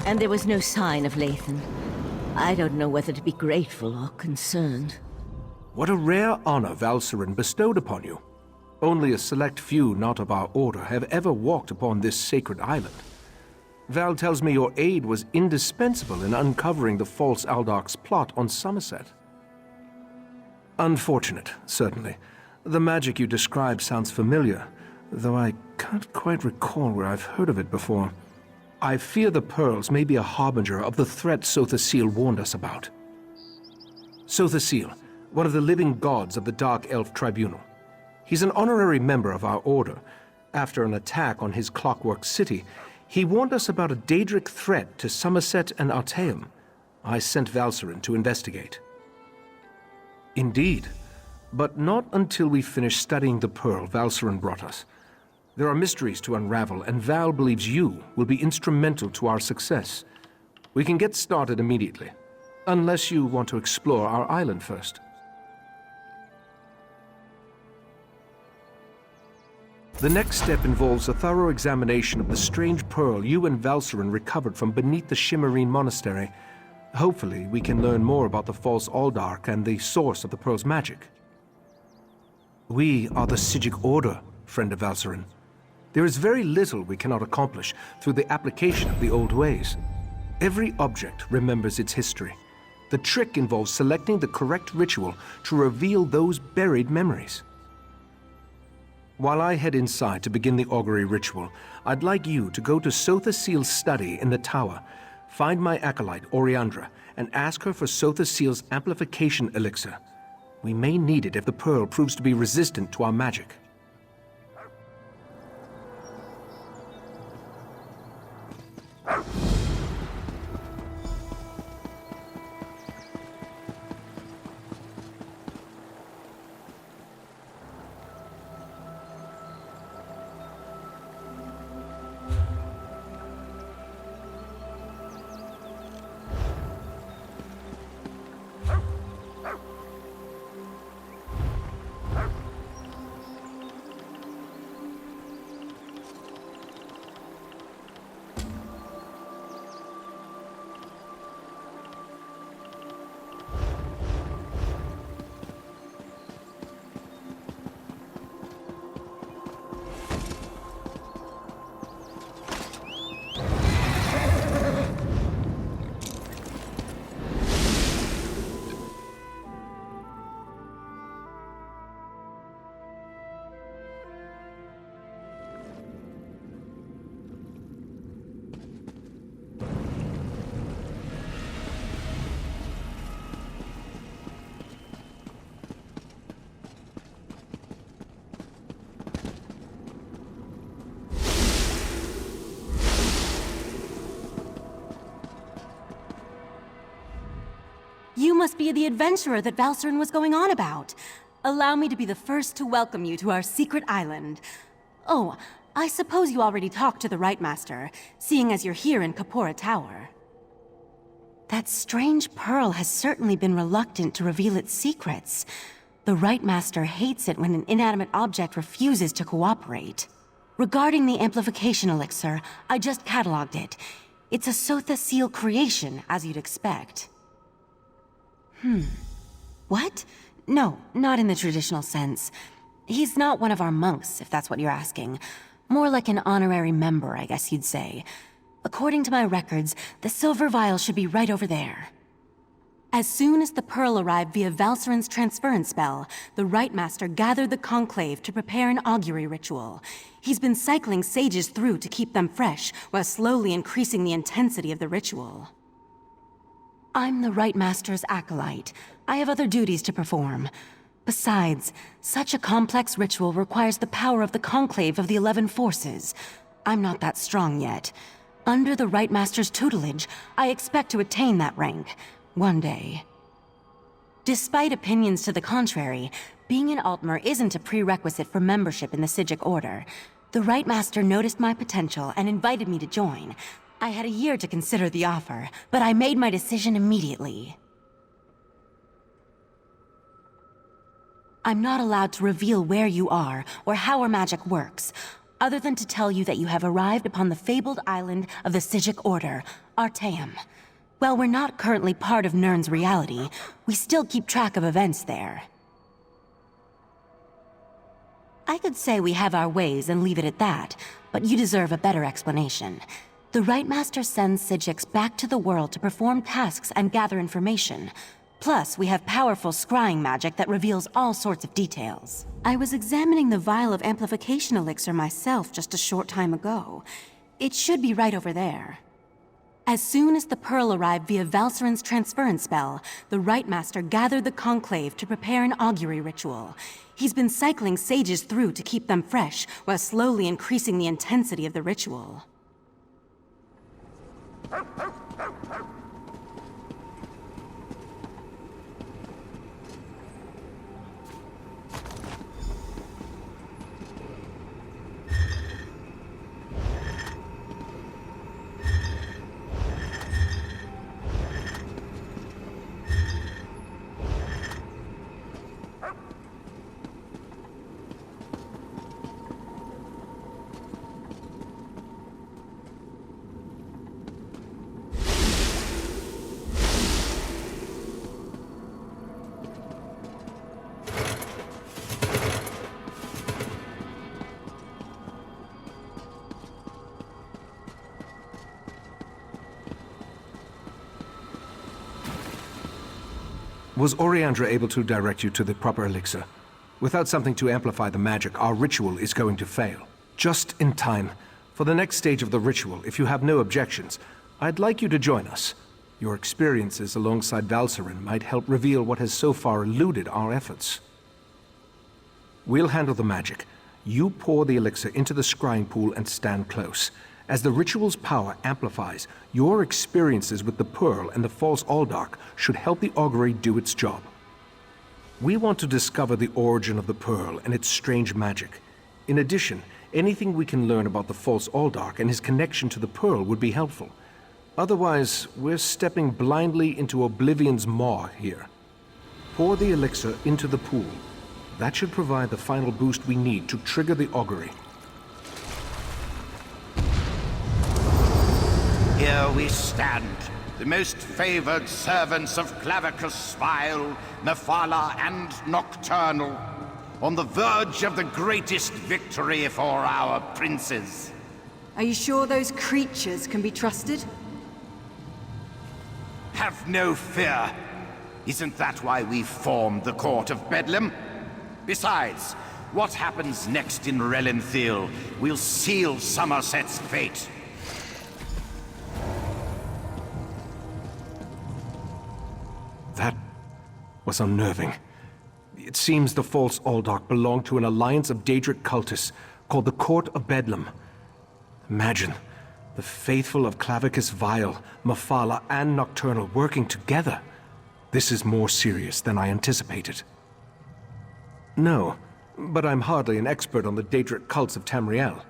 And there was no sign of Lathan. I don't know whether to be grateful or concerned. What a rare honor Valcerin bestowed upon you. Only a select few not of our order have ever walked upon this sacred island. Val tells me your aid was indispensable in uncovering the false Aldarch's plot on Summerset. Unfortunate, certainly. The magic you describe sounds familiar, though I can't quite recall where I've heard of it before. I fear the pearls may be a harbinger of the threat Sotha warned us about. Sotha, one of the living gods of the Dark Elf Tribunal. He's an honorary member of our order. After an attack on his clockwork city, he warned us about a Daedric threat to Summerset and Artaeum. I sent Valcerin to investigate. Indeed, but not until we finish studying the pearl Valcerin brought us. There are mysteries to unravel, and Val believes you will be instrumental to our success. We can get started immediately, unless you want to explore our island first. The next step involves a thorough examination of the strange pearl you and Valcerin recovered from beneath the Shimmerine Monastery. Hopefully, we can learn more about the false Aldarch and the source of the pearl's magic. We are the Psijic Order, friend of Valcerin. There is very little we cannot accomplish through the application of the old ways. Every object remembers its history. The trick involves selecting the correct ritual to reveal those buried memories. While I head inside to begin the augury ritual, I'd like you to go to Sotha study in the tower, find my acolyte, Oriandra, and ask her for Sotha amplification elixir. We may need it if the pearl proves to be resistant to our magic. You must be the adventurer that Valcerin was going on about. Allow me to be the first to welcome you to our secret island. Oh, I suppose you already talked to the Rightmaster, seeing as you're here in Kapora Tower. That strange pearl has certainly been reluctant to reveal its secrets. The Rightmaster hates it when an inanimate object refuses to cooperate. Regarding the amplification elixir, I just cataloged it. It's a Sotha creation, as you'd expect. What? No, not in the traditional sense. He's not one of our monks, if that's what you're asking. More like an honorary member, I guess you'd say. According to my records, the silver vial should be right over there. As soon as the pearl arrived via Valcerin's transference spell, the Rightmaster gathered the conclave to prepare an augury ritual. He's been cycling sages through to keep them fresh, while slowly increasing the intensity of the ritual. I'm the Rightmaster's acolyte. I have other duties to perform. Besides, such a complex ritual requires the power of the conclave of the 11 forces. I'm not that strong yet. Under the Rightmaster's tutelage, I expect to attain that rank. One day. Despite opinions to the contrary, being an Altmer isn't a prerequisite for membership in the Psijic Order. The Rightmaster noticed my potential and invited me to join. I had a year to consider the offer, but I made my decision immediately. I'm not allowed to reveal where you are or how our magic works, other than to tell you that you have arrived upon the fabled island of the Psijic Order, Artaeum. While we're not currently part of Nirn's reality, we still keep track of events there. I could say we have our ways and leave it at that, but you deserve a better explanation. The Rightmaster sends Psijics back to the world to perform tasks and gather information. Plus, we have powerful scrying magic that reveals all sorts of details. I was examining the vial of amplification elixir myself just a short time ago. It should be right over there. As soon as the pearl arrived via Valserin's transference spell, the Rightmaster gathered the Conclave to prepare an augury ritual. He's been cycling sages through to keep them fresh, while slowly increasing the intensity of the ritual. Was Oriandra able to direct you to the proper elixir? Without something to amplify the magic, our ritual is going to fail. Just in time. For the next stage of the ritual, if you have no objections, I'd like you to join us. Your experiences alongside Valserin might help reveal what has so far eluded our efforts. We'll handle the magic. You pour the elixir into the scrying pool and stand close. As the ritual's power amplifies, your experiences with the Pearl and the false Aldark should help the augury do its job. We want to discover the origin of the Pearl and its strange magic. In addition, anything we can learn about the false Aldark and his connection to the Pearl would be helpful. Otherwise, we're stepping blindly into Oblivion's maw here. Pour the elixir into the pool. That should provide the final boost we need to trigger the augury. Here we stand, the most favored servants of Clavicus Spile, Mephala, and Nocturnal, on the verge of the greatest victory for our princes. Are you sure those creatures can be trusted? Have no fear. Isn't that why we formed the Court of Bedlam? Besides, what happens next in Relenthiel will seal Summerset's fate. That was unnerving. It seems the false Aldark belonged to an alliance of Daedric cultists called the Court of Bedlam. Imagine, the faithful of Clavicus Vile, Mephala, and Nocturnal working together. This is more serious than I anticipated. No, but I'm hardly an expert on the Daedric cults of Tamriel.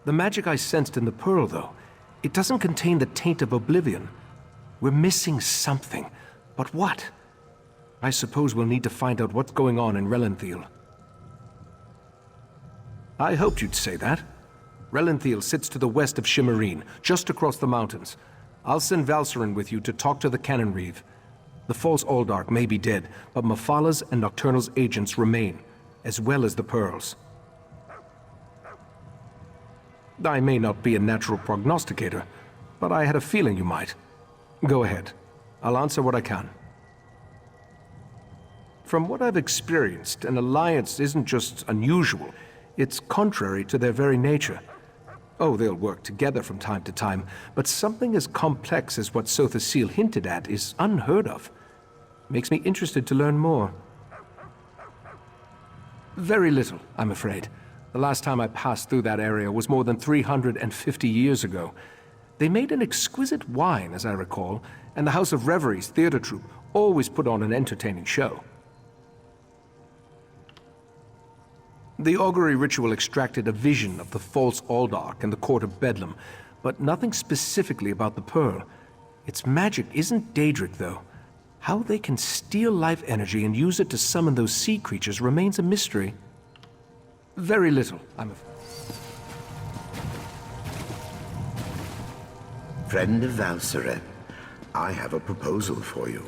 The magic I sensed in the Pearl, though, it doesn't contain the taint of oblivion. We're missing something. But what? I suppose we'll need to find out what's going on in Relenthiel. I hoped you'd say that. Relenthiel sits to the west of Shimmerine, just across the mountains. I'll send Valserin with you to talk to the Cannon Reeve. The false Aldark may be dead, but Mephala's and Nocturnal's agents remain, as well as the Pearls. I may not be a natural prognosticator, but I had a feeling you might. Go ahead. I'll answer what I can. From what I've experienced, an alliance isn't just unusual, it's contrary to their very nature. Oh, they'll work together from time to time, but something as complex as what Sotha Sil hinted at is unheard of. Makes me interested to learn more. Very little, I'm afraid. The last time I passed through that area was more than 350 years ago. They made an exquisite wine, as I recall, and the House of Reveries theater troupe always put on an entertaining show. The augury ritual extracted a vision of the false Aldark and the Court of Bedlam, but nothing specifically about the Pearl. Its magic isn't Daedric, though. How they can steal life energy and use it to summon those sea creatures remains a mystery. Very little, I'm afraid. Friend of Valseren, I have a proposal for you.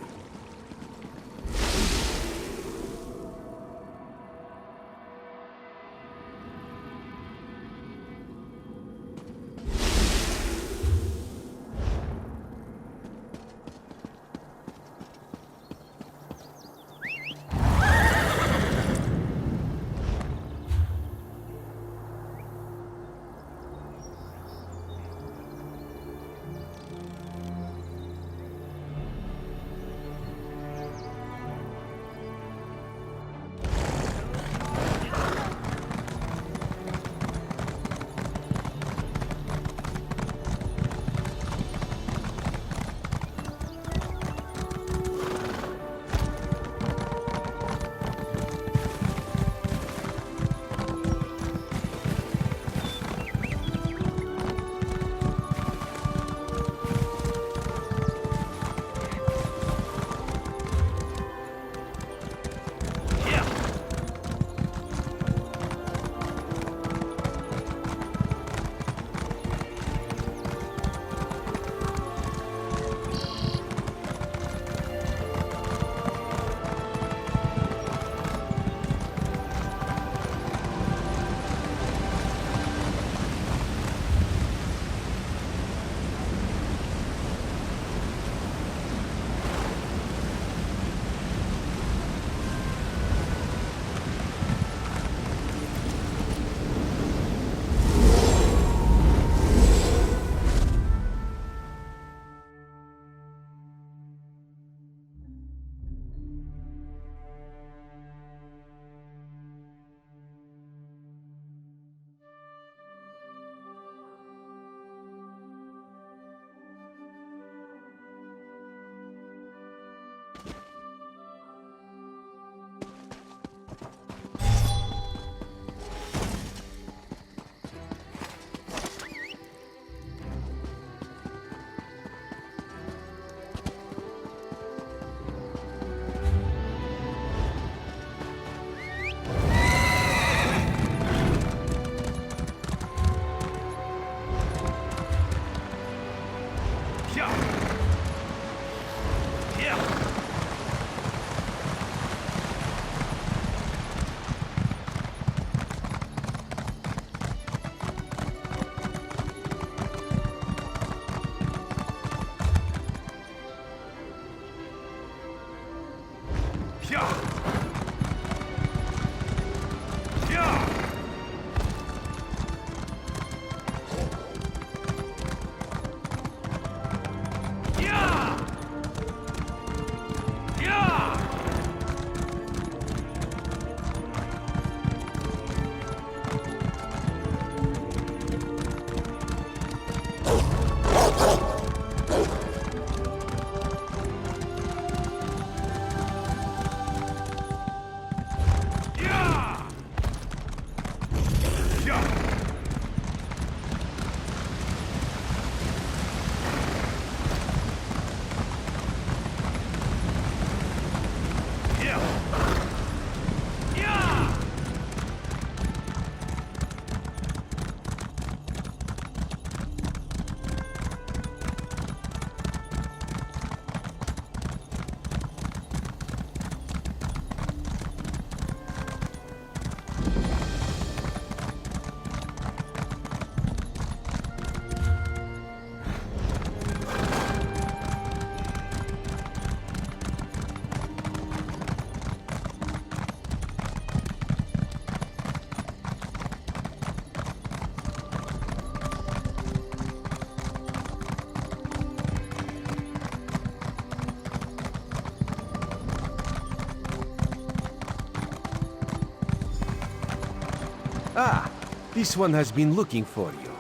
Ah, this one has been looking for you.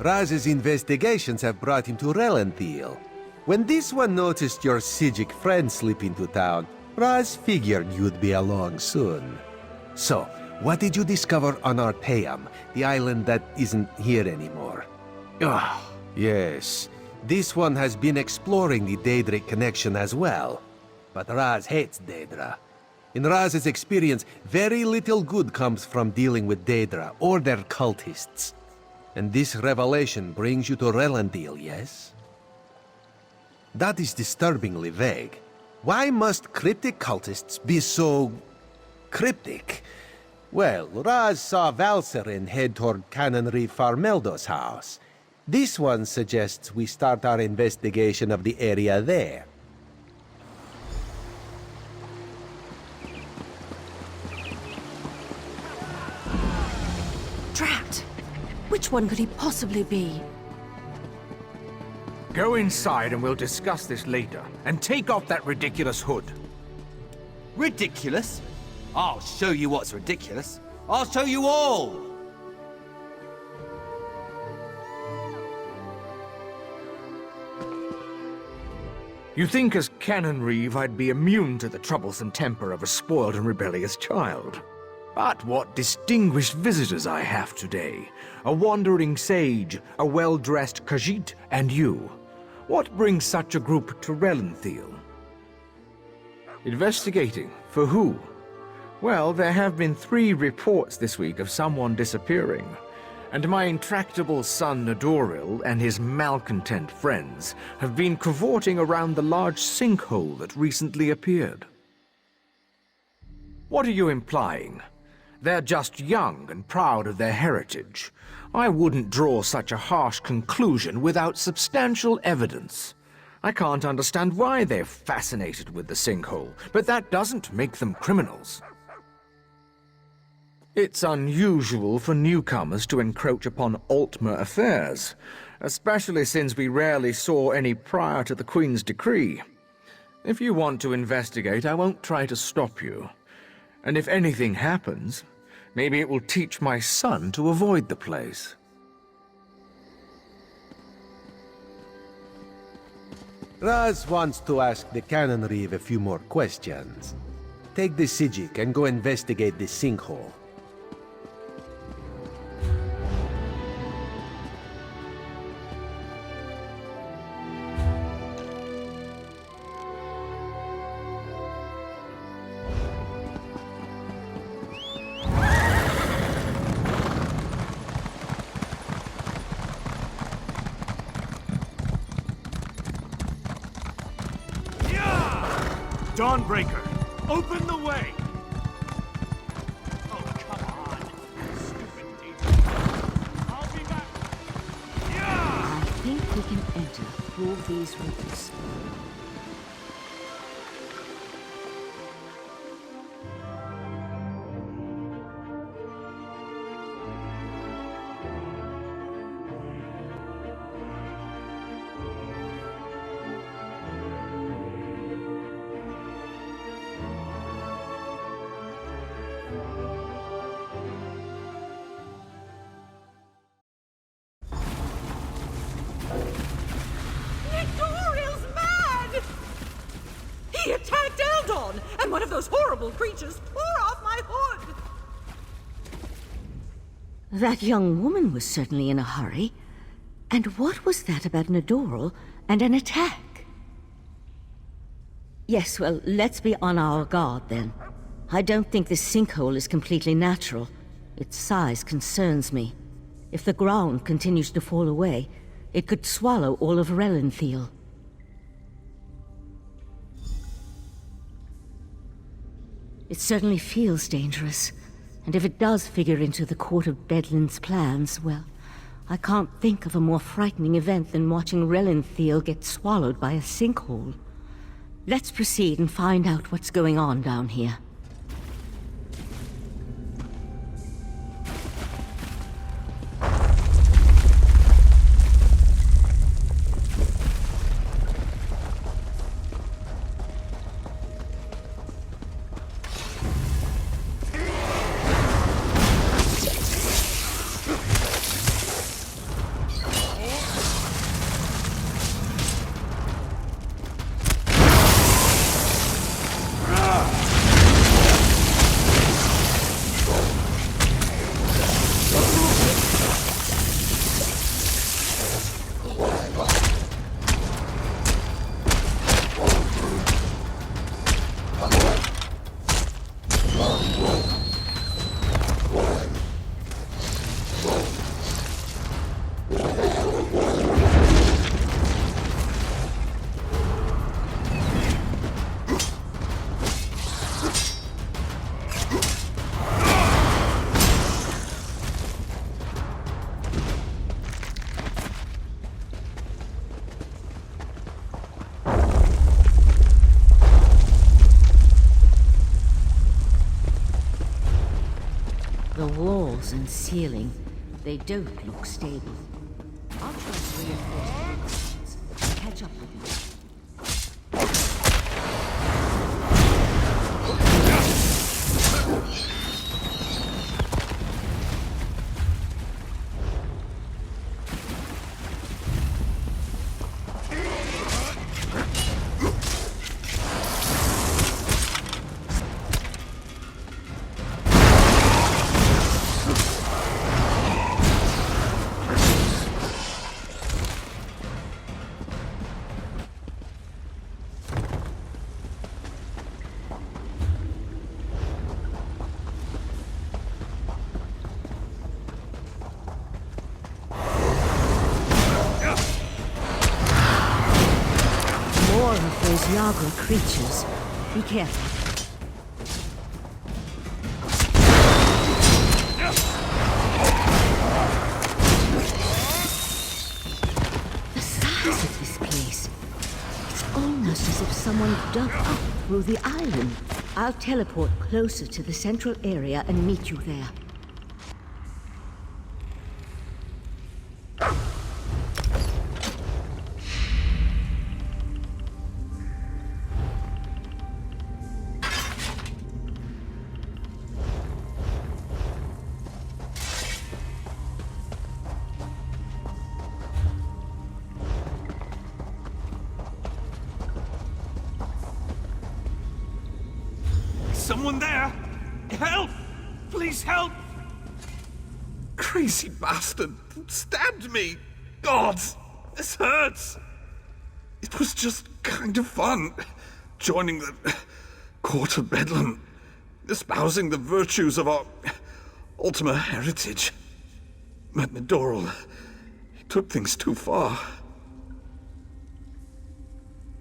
Raz's investigations have brought him to Relenthiel. When this one noticed your Sijic friend slip into town, Raz figured you'd be along soon. So, what did you discover on Arteum, the island that isn't here anymore? Ah, yes. This one has been exploring the Daedric connection as well. But Raz hates Daedra. In Raz's experience, very little good comes from dealing with Daedra or their cultists. And this revelation brings you to Relendil, yes? That is disturbingly vague. Why must cryptic cultists be so... cryptic? Well, Raz saw Valserin head toward Canonry Farmeldo's house. This one suggests we start our investigation of the area there. Trapped! Which one could he possibly be? Go inside and we'll discuss this later. And take off that ridiculous hood. Ridiculous? I'll show you what's ridiculous. I'll show you all! You think as Canon Reeve I'd be immune to the troublesome temper of a spoiled and rebellious child. But what distinguished visitors I have today. A wandering sage, a well-dressed Khajiit, and you. What brings such a group to Relenthiel? Investigating. For who? Well, there have been 3 reports this week of someone disappearing. And my intractable son Nadoril and his malcontent friends have been cavorting around the large sinkhole that recently appeared. What are you implying? They're just young and proud of their heritage. I wouldn't draw such a harsh conclusion without substantial evidence. I can't understand why they're fascinated with the sinkhole, but that doesn't make them criminals. It's unusual for newcomers to encroach upon Altmer affairs, especially since we rarely saw any prior to the Queen's decree. If you want to investigate, I won't try to stop you. And if anything happens, maybe it will teach my son to avoid the place. Raz wants to ask the Canon Reeve a few more questions. Take the Sijik and go investigate the sinkhole. Dawnbreaker, open the way! Oh, come on, stupid demon. I'll be back. I think we can enter through these rooms. He attacked Eldon, and one of those horrible creatures tore off my hood! That young woman was certainly in a hurry. And what was that about Nadoril and an attack? Yes, well, let's be on our guard then. I don't think this sinkhole is completely natural. Its size concerns me. If the ground continues to fall away, it could swallow all of Relenthiel. It certainly feels dangerous, and if it does figure into the Court of Bedlin's plans, well, I can't think of a more frightening event than watching Relenthiel get swallowed by a sinkhole. Let's proceed and find out what's going on down here. walls and ceiling. They don't look stable. I'll try to reinforce the walls. Catch up with you. Those Yagra creatures. Be careful. The size of this place. It's almost as if someone dug up through the island. I'll teleport closer to the central area and meet you there. Someone there! Help! Please help! Crazy bastard stabbed me! God, this hurts! It was just kind of fun, joining the Court of Bedlam, espousing the virtues of our Ultima heritage. But Nidoral, he took things too far.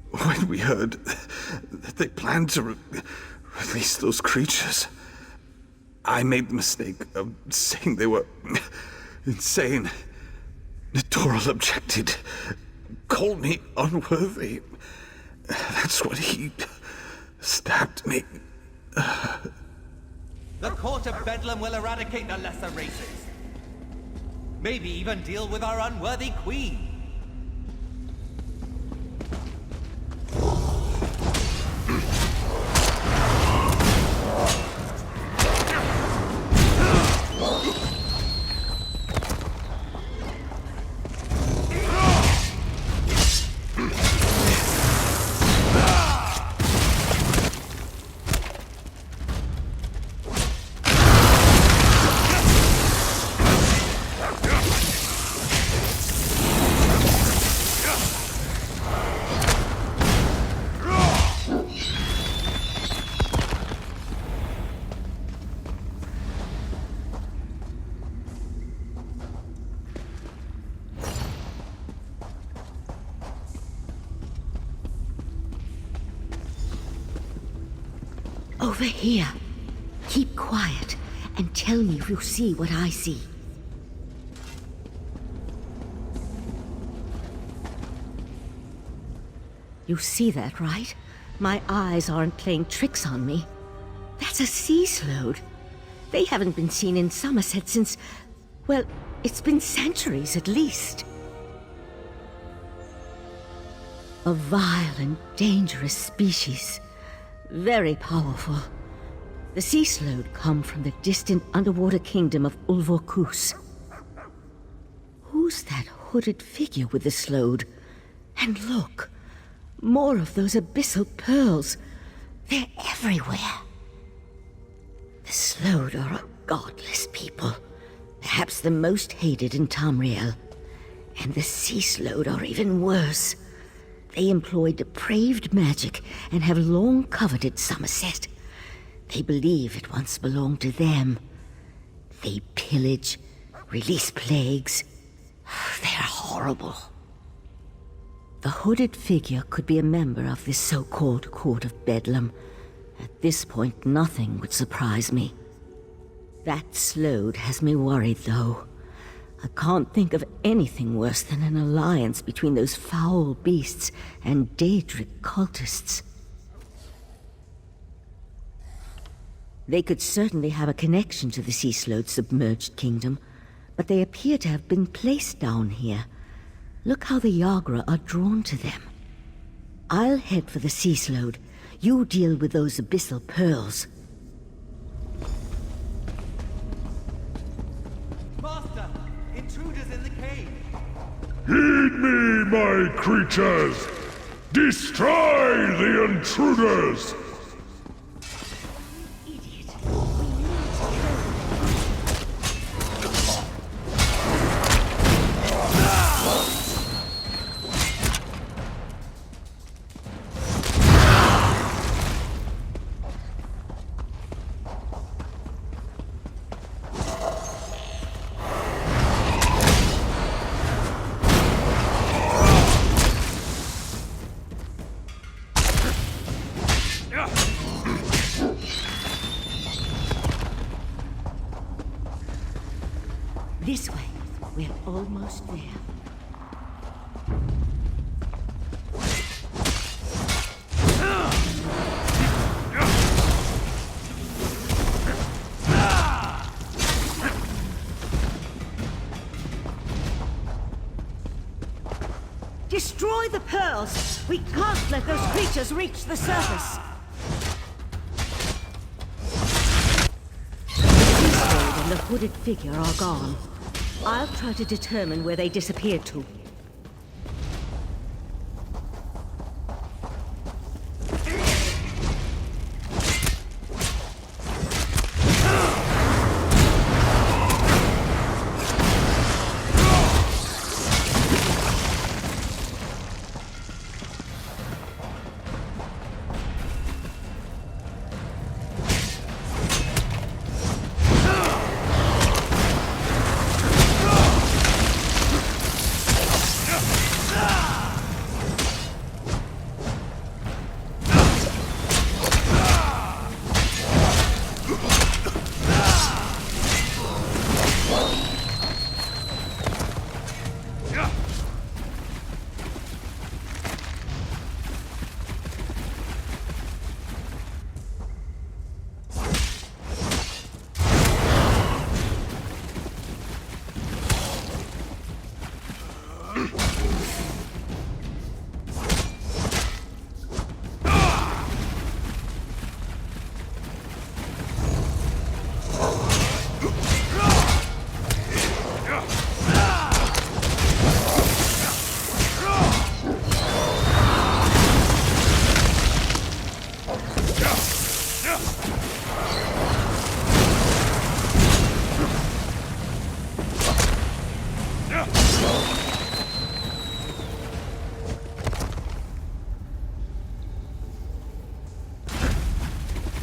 When we heard that they planned to release those creatures, I made the mistake of saying they were insane. Nidoral objected, called me unworthy. That's when he stabbed me. The Court of Bedlam will eradicate the lesser races. Maybe even deal with our unworthy queen. Over here. Keep quiet and tell me if you see what I see. You see that, right? My eyes aren't playing tricks on me. That's a sea slode. They haven't been seen in Summerset since, well, it's been centuries at least. A vile and dangerous species. Very powerful. The sea slode come from the distant underwater kingdom of Ulvorkus. Who's that hooded figure with the slode? And look, more of those abyssal pearls. They're everywhere. The slode are a godless people, perhaps the most hated in Tamriel. And the sea slode are even worse. They employ depraved magic and have long coveted Summerset. They believe it once belonged to them. They pillage, release plagues. They're horrible. The hooded figure could be a member of this so-called Court of Bedlam. At this point, nothing would surprise me. That slode has me worried, though. I can't think of anything worse than an alliance between those foul beasts and Daedric cultists. They could certainly have a connection to the Sea Slode's submerged kingdom, but they appear to have been placed down here. Look how the Yagra are drawn to them. I'll head for the Sea Slode. You deal with those abyssal pearls. Master! Intruders in the cave! Heed me, my creatures! Destroy the intruders! This way. We're almost there. Destroy the pearls! We can't let those creatures reach the surface! The Sea and the hooded figure are gone. I'll try to determine where they disappeared to.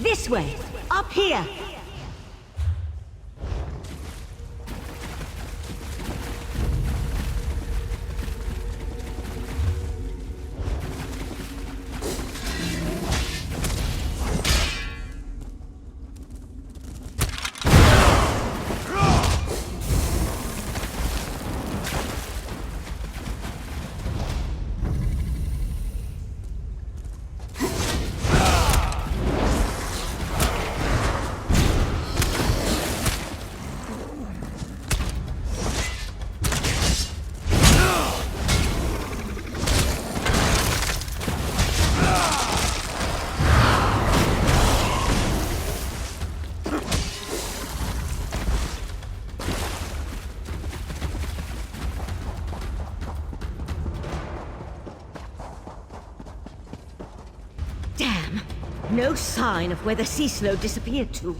This way! Up here! Damn! No sign of where the Sea Slode disappeared to.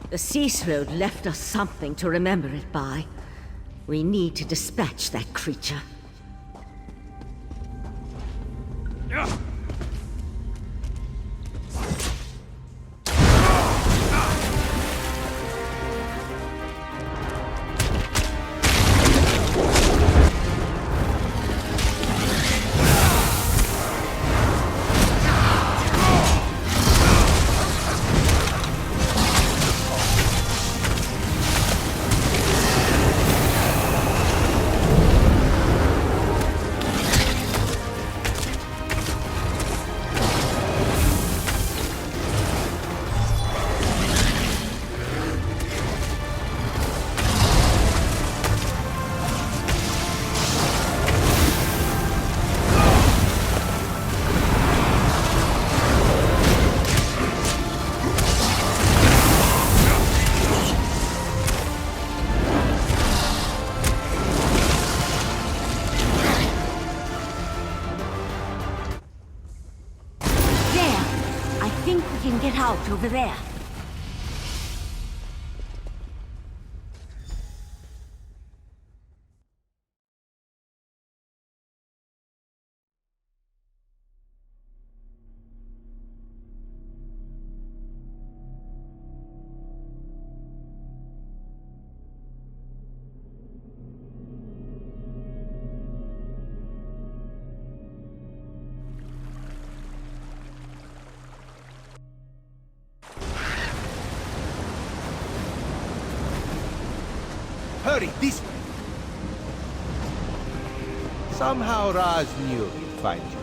The Sea Slode left us something to remember it by. We need to dispatch that creature. can get out over there. Hurry, this way! Somehow Raz knew he'd find you.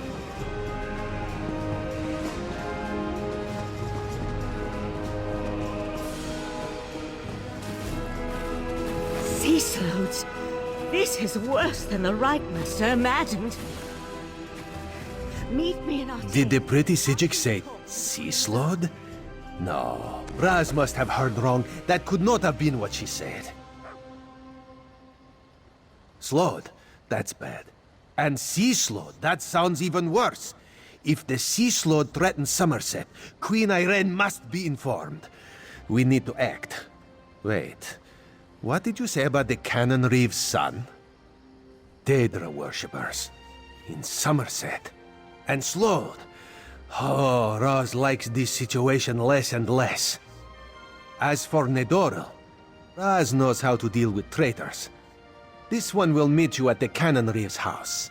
Sea slodes. This is worse than the Right Master imagined. Meet me in our... Did the pretty Sijik say sea slode? No, Raz must have heard wrong. That could not have been what she said. Slode, that's bad. And sea slode, that sounds even worse. If the sea slode threatens Summerset, Queen Irene must be informed. We need to act. Wait, what did you say about the Cannon Reeve's son? Daedra worshippers. In Summerset. And Slode. Oh, Raz likes this situation less and less. As for Nedoril, Raz knows how to deal with traitors. This one will meet you at the Cannon Reeve's house.